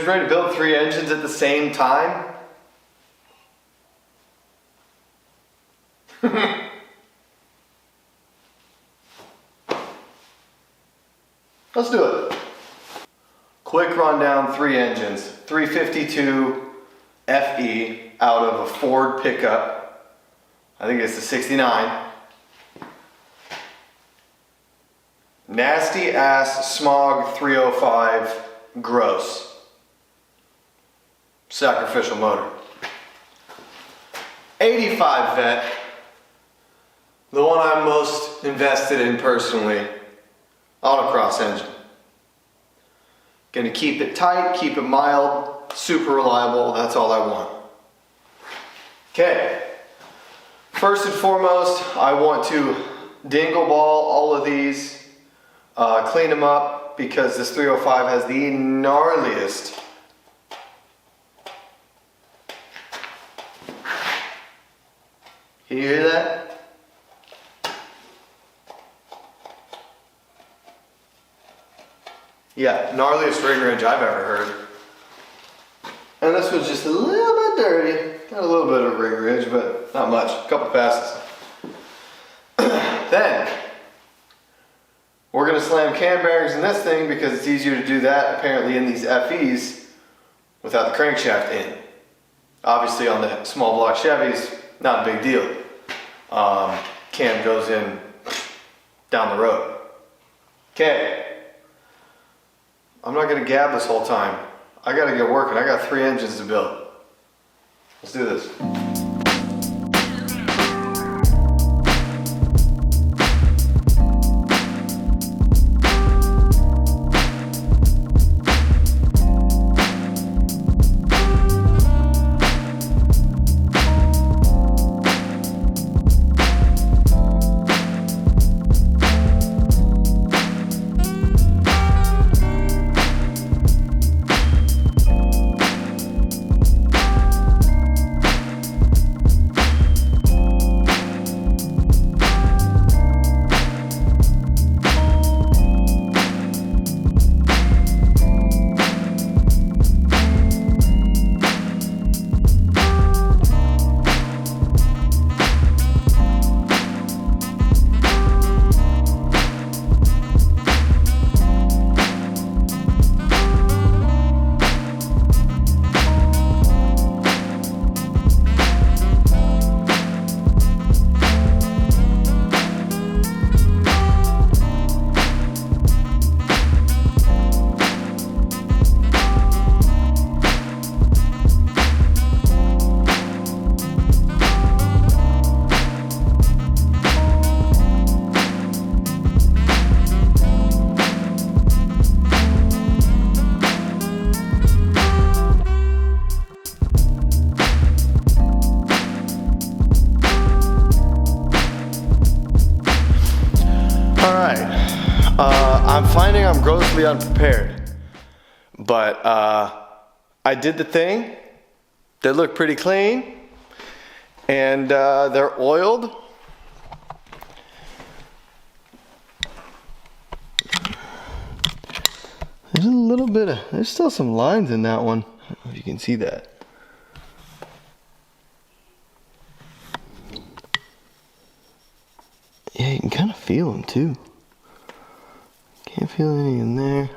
You guys ready to build 3 engines at the same time? Let's do it. Quick rundown, 3 engines. 352 FE out of a Ford pickup. I think it's the 69. Nasty ass Smog 305 gross. Sacrificial motor. 85 vet. The one I'm most invested in personally. Autocross engine. Gonna keep it tight, keep it mild, super reliable, that's all I want. Okay, first and foremost, I want to dingle ball all of these, clean them up because this 305 has the gnarliest Can you hear that? Yeah, gnarliest ring wrench I've ever heard. And this was just a little bit dirty. Got a little bit of ring wrench, but not much. A couple passes. Then, we're going to slam cam bearings in this thing because it's easier to do that apparently in these FEs without the crankshaft in. Obviously on the small block Chevys, not a big deal. Cam goes in down the road. Okay. I'm not gonna gab this whole time. I gotta get working. I got 3 engines to build. Let's do this. I'm finding I'm grossly unprepared, but I did the thing. They look pretty clean, and they're oiled. There's a little bit of, there's still some lines in that one. I don't know if you can see that. Yeah, you can kind of feel them too. Can't feel any in there.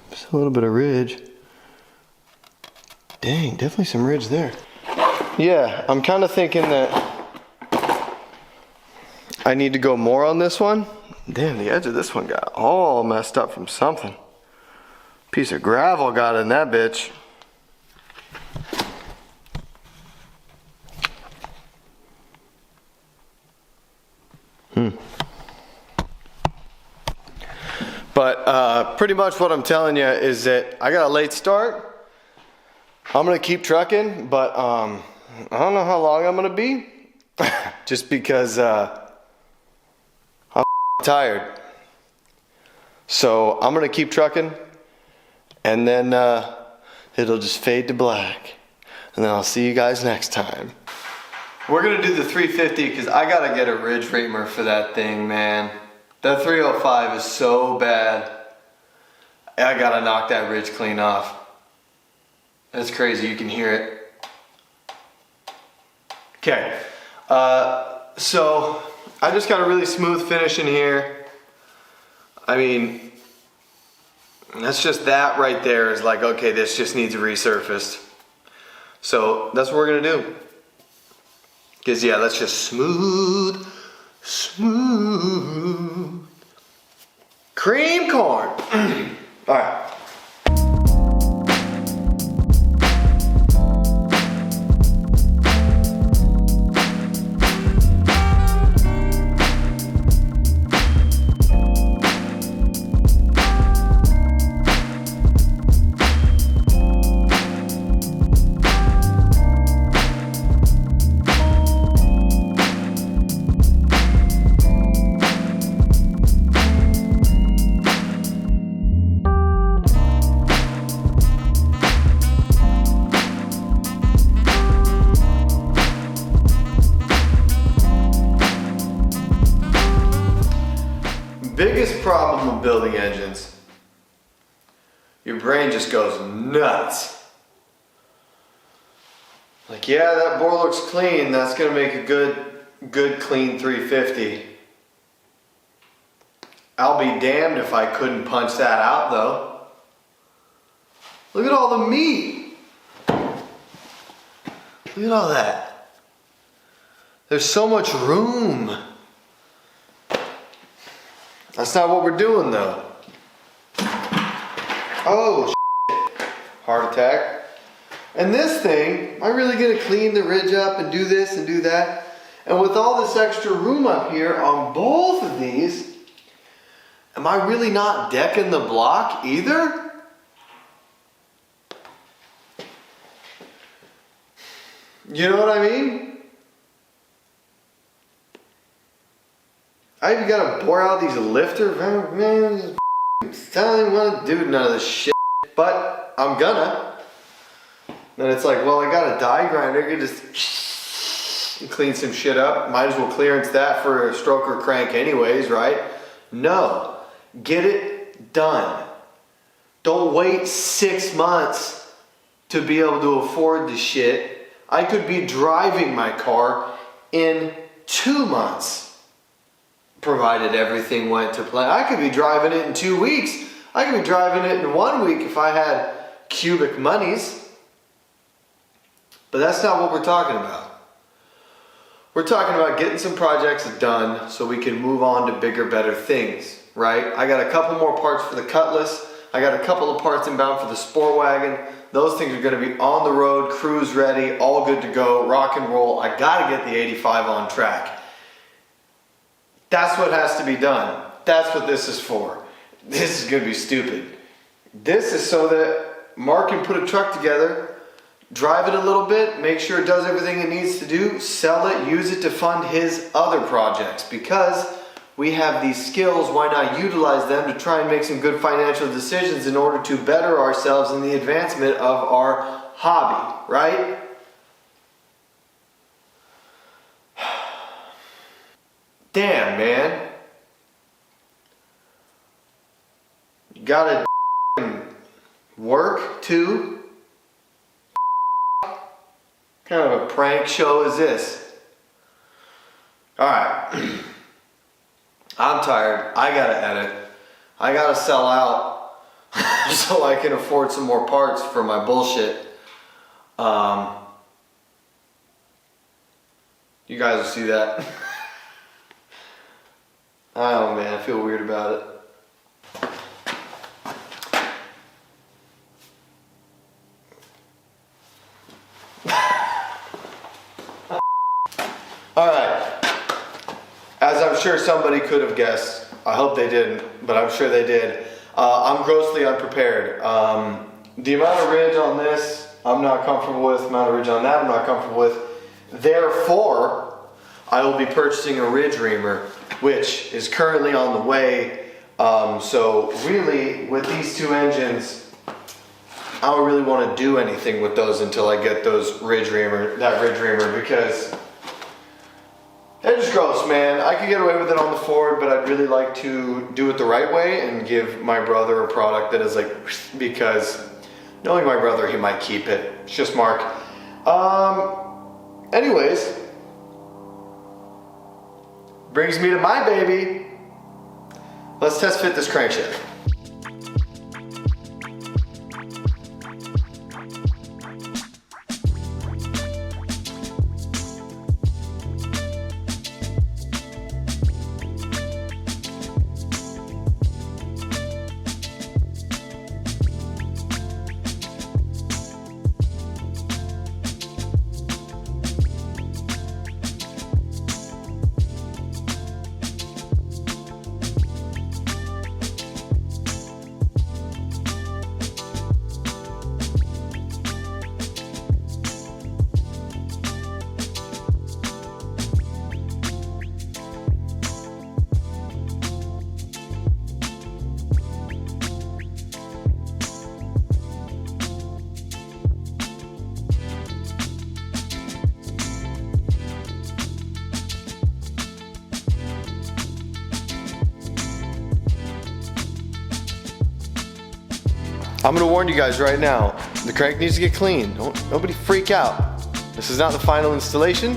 Just a little bit of ridge. Dang, definitely some ridge there. Yeah, I'm kind of thinking that I need to go more on this one. Damn, the edge of this one got all messed up from something. Piece of gravel got in that bitch. But pretty much what I'm telling you is that I got a late start. I'm gonna keep trucking, but I don't know how long I'm gonna be. Just because I'm tired. So I'm gonna keep trucking, and then it'll just fade to black. And then I'll see you guys next time. We're gonna do the 350 because I gotta get a ridge reamer for that thing, man. That 305 is so bad. I gotta knock that ridge clean off. That's crazy, you can hear it. Okay, so I just got a really smooth finish in here. I mean, that's just that right there is like, okay, this just needs resurfaced. So that's what we're gonna do. Cause yeah, that's just smooth. Cream corn. All right. Biggest problem with building engines, your brain just goes nuts. Like, yeah, that bore looks clean. That's gonna make a good clean 350. I'll be damned if I couldn't punch that out though. Look at all the meat. Look at all that. There's so much room. That's not what we're doing though. Oh, shit. Heart attack. And this thing, am I really gonna clean the ridge up and do this and do that? And with all this extra room up here on both of these, am I really not decking the block either? You know what I mean? I even gotta bore out these lifters. Man, I don't want to do none of this shit, but I'm gonna. Then it's like, well, I got a die grinder. I could just clean some shit up. Might as well clearance that for a stroke or crank anyways, right? No, get it done. Don't wait 6 months to be able to afford the shit. I could be driving my car in 2 months. Provided everything went to plan. I could be driving it in 2 weeks. I could be driving it in 1 week if I had cubic monies. But that's not what we're talking about. We're talking about getting some projects done so we can move on to bigger, better things, right? I got a couple more parts for the Cutlass. I got a couple of parts inbound for the Sport Wagon. Those things are gonna be on the road, cruise ready, all good to go, rock and roll. I gotta get the 85 on track. That's what has to be done. That's what this is for. This is gonna be stupid. This is so that Mark can put a truck together, drive it a little bit, make sure it does everything it needs to do, sell it, use it to fund his other projects. Because we have these skills, why not utilize them to try and make some good financial decisions in order to better ourselves in the advancement of our hobby, right? Damn, man. You gotta work too? What kind of a prank show is this? Alright. I'm tired. I gotta edit. I gotta sell out so I can afford some more parts for my bullshit. You guys will see that. I don't know, man, I feel weird about it. Alright, as I'm sure somebody could have guessed, I hope they didn't, but I'm sure they did, I'm grossly unprepared. The amount of ridge on this, I'm not comfortable with. The amount of ridge on that, I'm not comfortable with. Therefore, I will be purchasing a ridge reamer, which is currently on the way. So really, with these two engines, I don't really want to do anything with those until I get that ridge reamer, because they just grow close, man. I could get away with it on the Ford, but I'd really like to do it the right way and give my brother a product that is like, because knowing my brother, he might keep it. It's just Mark. Anyways, brings me to my baby. Let's test fit this crankshaft. I'm gonna warn you guys right now, the crank needs to get clean. Nobody freak out. This is not the final installation.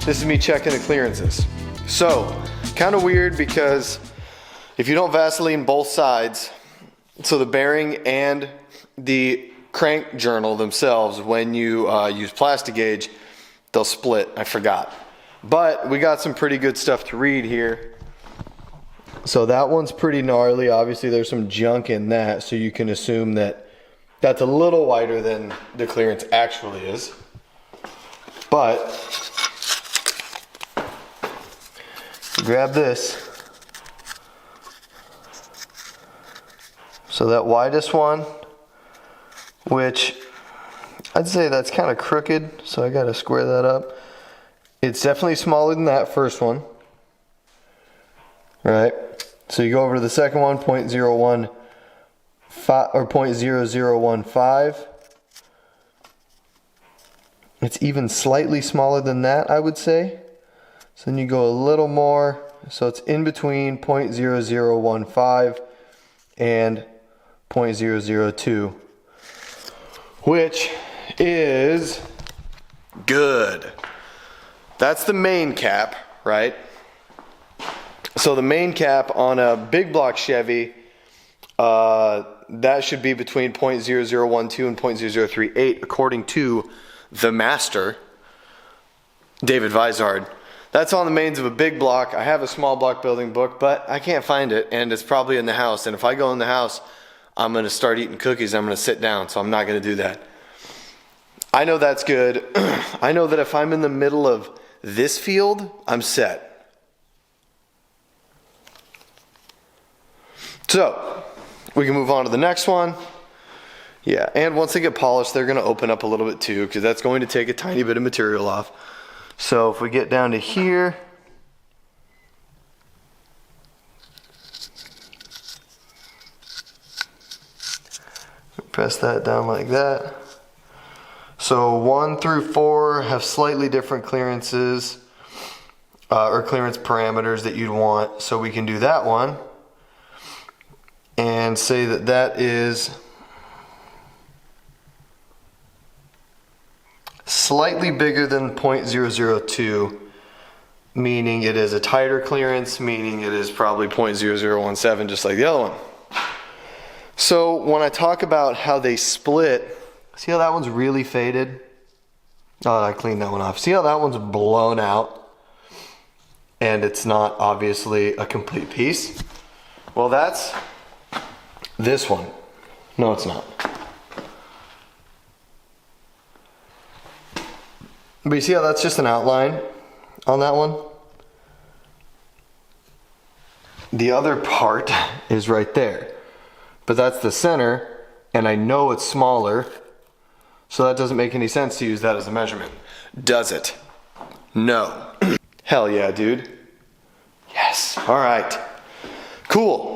This is me checking the clearances. So, kind of weird because if you don't Vaseline both sides, so the bearing and the crank journal themselves, when you use plastic gauge, they'll split. I forgot. But we got some pretty good stuff to read here. So that one's pretty gnarly. Obviously there's some junk in that, so you can assume that that's a little wider than the clearance actually is. But grab this. So that widest one, which I'd say that's kind of crooked, so I gotta square that up. It's definitely smaller than that first one. Right? So you go over to the second one, 0.015 or 0.0015. It's even slightly smaller than that, I would say. So then you go a little more. So it's in between 0.0015 and 0.002, which is good. That's the main cap, right? So the main cap on a big block Chevy, that should be between 0.0012 and 0.0038 according to the master, David Vizard. That's on the mains of a big block. I have a small block building book, but I can't find it, and it's probably in the house. And if I go in the house, I'm going to start eating cookies. I'm going to sit down, so I'm not going to do that. I know that's good. I know that if I'm in the middle of this field, I'm set. So, we can move on to the next one. Yeah, and once they get polished, they're going to open up a little bit too, because that's going to take a tiny bit of material off. So, if we get down to here, press that down like that. So 1 through 4 have slightly different clearances, or clearance parameters that you'd want. So we can do that one and say that that is slightly bigger than 0.002, meaning it is a tighter clearance, meaning it is probably 0.0017, just like the other one. So when I talk about how they split, see how that one's really faded? Oh, I cleaned that one off. See how that one's blown out? And it's not obviously a complete piece? Well, that's this one. No, it's not. But you see how that's just an outline on that one? The other part is right there. But that's the center, and I know it's smaller, so that doesn't make any sense to use that as a measurement. Does it? No. Hell yeah, dude. Yes. All right. Cool.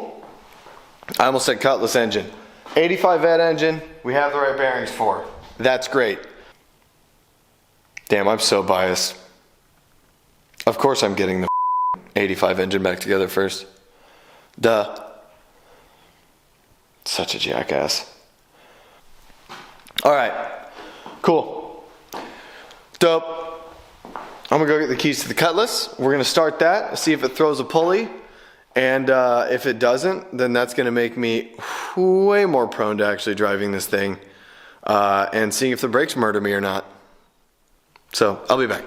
I almost said Cutlass engine. 85 vet engine, we have the right bearings for. That's great. Damn, I'm so biased. Of course I'm getting the 85 engine back together first. Duh. Such a jackass. All right, cool. Dope. I'm gonna go get the keys to the Cutlass. We're gonna start that, see if it throws a pulley. And if it doesn't, then that's gonna make me way more prone to actually driving this thing and seeing if the brakes murder me or not. So I'll be back.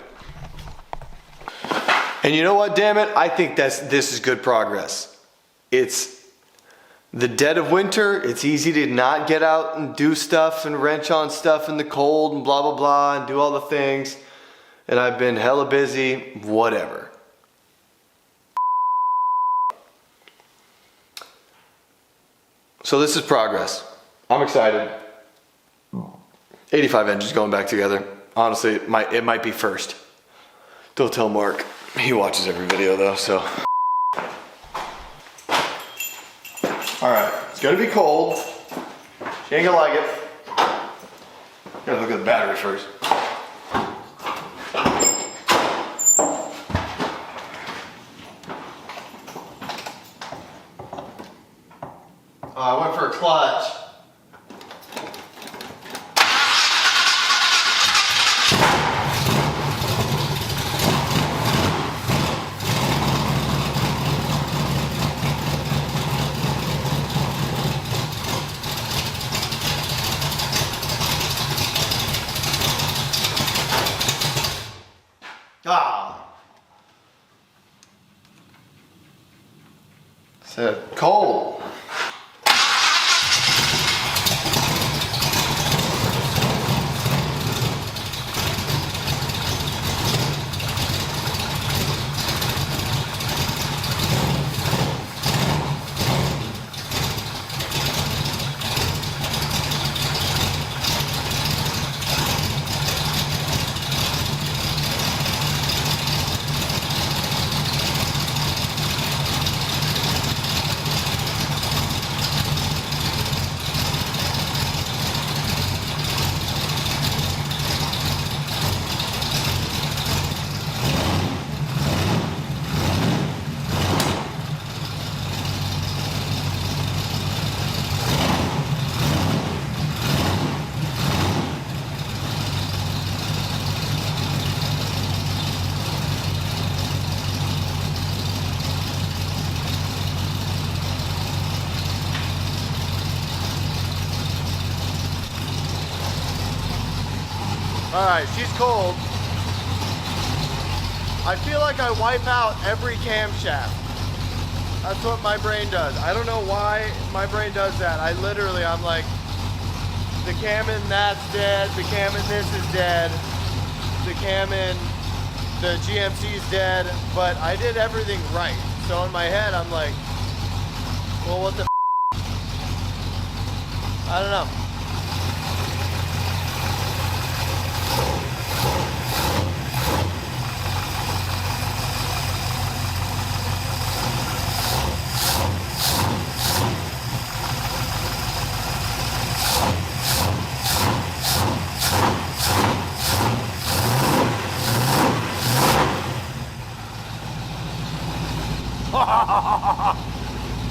And you know what, damn it? I think this is good progress. It's the dead of winter. It's easy to not get out and do stuff and wrench on stuff in the cold and blah, blah, blah, and do all the things. And I've been hella busy, whatever. So this is progress. I'm excited. 85 engines going back together. Honestly, it might be first. Don't tell Mark. He watches every video though, so. All right, it's gonna be cold. She ain't gonna like it. Gotta look at the battery first. I went for a clutch. Said cold. All right, she's cold. I feel like I wipe out every camshaft. That's what my brain does. I don't know why my brain does that. I'm like, the cam in that's dead, the cam in this is dead, the cam in the GMC's dead, but I did everything right. So in my head, I'm like, well, what the I don't know.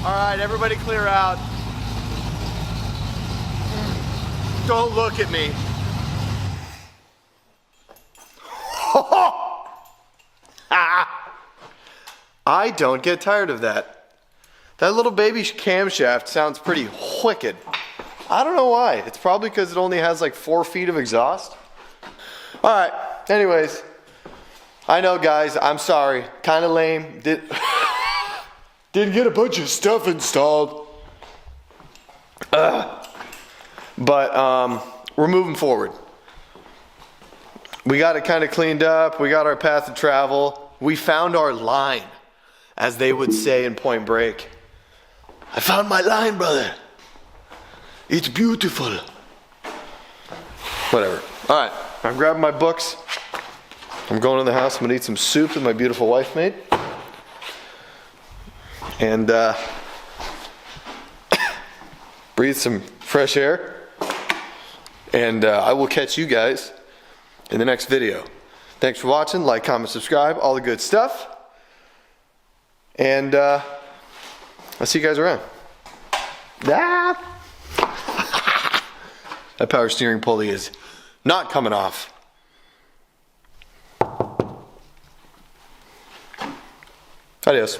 All right, everybody clear out. Don't look at me. I don't get tired of that. That little baby camshaft sounds pretty wicked. I don't know why. It's probably because it only has like 4 feet of exhaust. All right, anyways. I know, guys, I'm sorry. Kind of lame. Didn't get a bunch of stuff installed. But we're moving forward. We got it kind of cleaned up. We got our path of travel. We found our line, as they would say in Point Break. I found my line, brother. It's beautiful. Whatever. All right, I'm grabbing my books. I'm going in the house. I'm gonna eat some soup that my beautiful wife made. And breathe some fresh air. And I will catch you guys in the next video. Thanks for watching. Like, comment, subscribe, all the good stuff. And I'll see you guys around. Ah. That power steering pulley is not coming off. Adios.